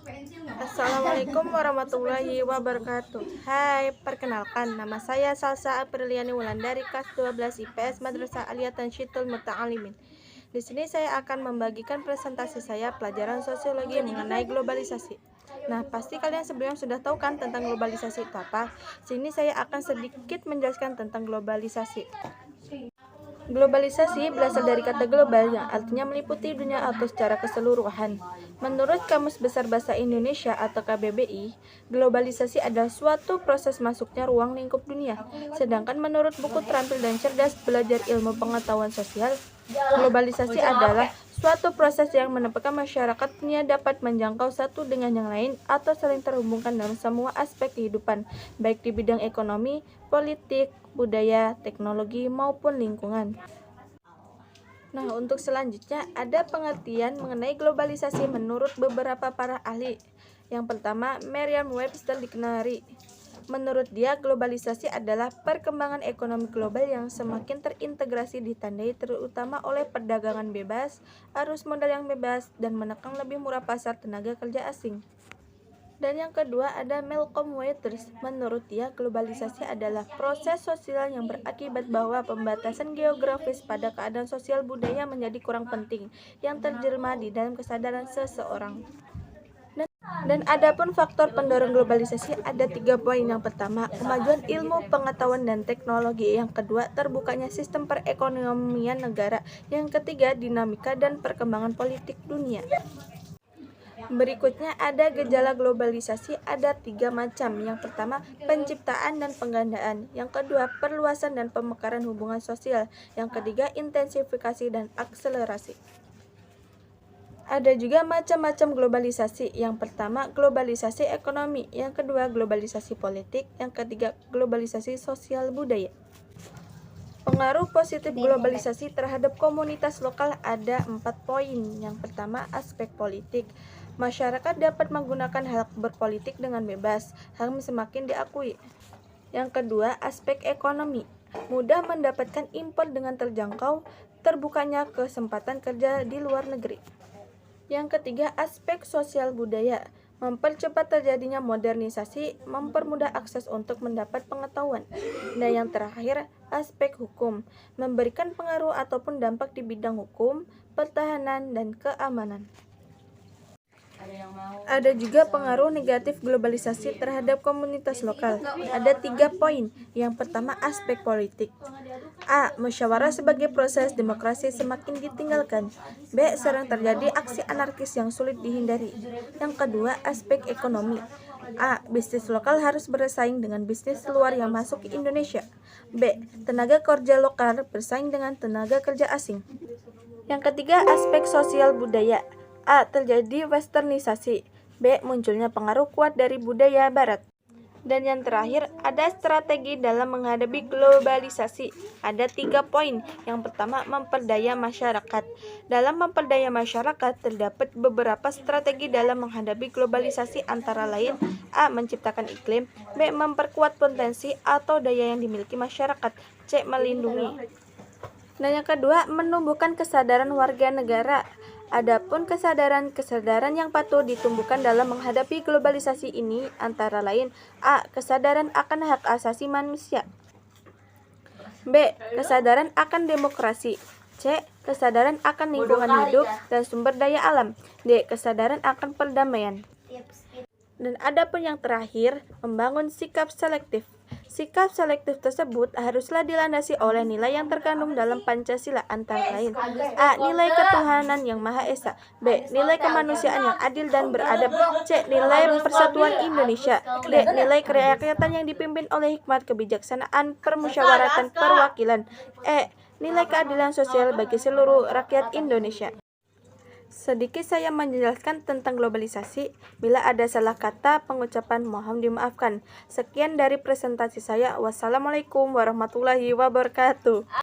Assalamualaikum warahmatullahi wabarakatuh. Hai, perkenalkan nama saya Salsa Apriliani Wulandari kelas 12 IPS Madrasah Aliyah Tansyitul Muta'alimin. Di sini saya akan membagikan presentasi saya pelajaran sosiologi mengenai globalisasi. Nah, pasti kalian sebelumnya sudah tahu kan tentang globalisasi itu apa? Sini saya akan sedikit menjelaskan tentang globalisasi. Globalisasi berasal dari kata global yang artinya meliputi dunia atau secara keseluruhan. Menurut Kamus Besar Bahasa Indonesia atau KBBI, globalisasi adalah suatu proses masuknya ruang lingkup dunia. Sedangkan menurut buku Terampil dan Cerdas Belajar Ilmu Pengetahuan Sosial, globalisasi adalah suatu proses yang menempatkan masyarakat dunia dapat menjangkau satu dengan yang lain atau saling terhubungkan dalam semua aspek kehidupan, baik di bidang ekonomi, politik, budaya, teknologi, maupun lingkungan. Nah, untuk selanjutnya ada pengertian mengenai globalisasi menurut beberapa para ahli. Yang pertama, Merriam-Webster Dictionary. Menurut dia, globalisasi adalah perkembangan ekonomi global yang semakin terintegrasi ditandai terutama oleh perdagangan bebas, arus modal yang bebas, dan menekan lebih murah pasar tenaga kerja asing. Dan yang kedua ada Malcolm Waters. Menurut dia, globalisasi adalah proses sosial yang berakibat bahwa pembatasan geografis pada keadaan sosial budaya menjadi kurang penting, yang terjelma di dalam kesadaran seseorang. Dan adapun faktor pendorong globalisasi ada 3 poin. Yang pertama, kemajuan ilmu, pengetahuan, dan teknologi. Yang kedua, terbukanya sistem perekonomian negara. Yang ketiga, dinamika dan perkembangan politik dunia. Berikutnya ada gejala globalisasi, ada 3 macam. Yang pertama, penciptaan dan penggandaan. Yang kedua, perluasan dan pemekaran hubungan sosial. Yang ketiga, intensifikasi dan akselerasi. Ada juga macam-macam globalisasi. Yang pertama, globalisasi ekonomi. Yang kedua, globalisasi politik. Yang ketiga, globalisasi sosial budaya. Pengaruh positif globalisasi terhadap komunitas lokal ada 4 poin. Yang pertama, aspek politik. Masyarakat dapat menggunakan hak berpolitik dengan bebas, hal semakin diakui. Yang kedua, aspek ekonomi. Mudah mendapatkan impor dengan terjangkau, terbukanya kesempatan kerja di luar negeri. Yang ketiga, aspek sosial budaya. Mempercepat terjadinya modernisasi, mempermudah akses untuk mendapat pengetahuan. Dan yang terakhir, aspek hukum. Memberikan pengaruh ataupun dampak di bidang hukum, pertahanan, dan keamanan. Ada juga pengaruh negatif globalisasi terhadap komunitas lokal. Ada 3 poin. Yang pertama, aspek politik. A. Musyawarah sebagai proses demokrasi semakin ditinggalkan. B. Sering terjadi aksi anarkis yang sulit dihindari. Yang kedua, aspek ekonomi. A. Bisnis lokal harus bersaing dengan bisnis luar yang masuk ke Indonesia. B. Tenaga kerja lokal bersaing dengan tenaga kerja asing. Yang ketiga, aspek sosial budaya. A. Terjadi westernisasi. B. Munculnya pengaruh kuat dari budaya barat. Dan yang terakhir, ada strategi dalam menghadapi globalisasi. Ada 3 poin. Yang pertama, memperdaya masyarakat. Dalam memperdaya masyarakat, terdapat beberapa strategi dalam menghadapi globalisasi antara lain A. Menciptakan iklim. B. Memperkuat potensi atau daya yang dimiliki masyarakat. C. Melindungi. Dan yang kedua, menumbuhkan kesadaran warga negara. Adapun kesadaran yang patut ditumbuhkan dalam menghadapi globalisasi ini antara lain A. Kesadaran akan hak asasi manusia. B. Kesadaran akan demokrasi. C. Kesadaran akan lingkungan hidup dan sumber daya alam. D. Kesadaran akan perdamaian. Dan adapun yang terakhir, membangun sikap selektif. Sikap selektif tersebut haruslah dilandasi oleh nilai yang terkandung dalam Pancasila antara lain A. Nilai ketuhanan yang Maha Esa. B. Nilai kemanusiaan yang adil dan beradab. C. Nilai persatuan Indonesia. D. Nilai kerakyatan yang dipimpin oleh hikmat kebijaksanaan permusyawaratan perwakilan. E. Nilai keadilan sosial bagi seluruh rakyat Indonesia. Sedikit saya menjelaskan tentang globalisasi. Bila ada salah kata pengucapan mohon dimaafkan. Sekian dari presentasi saya. Wassalamualaikum warahmatullahi wabarakatuh.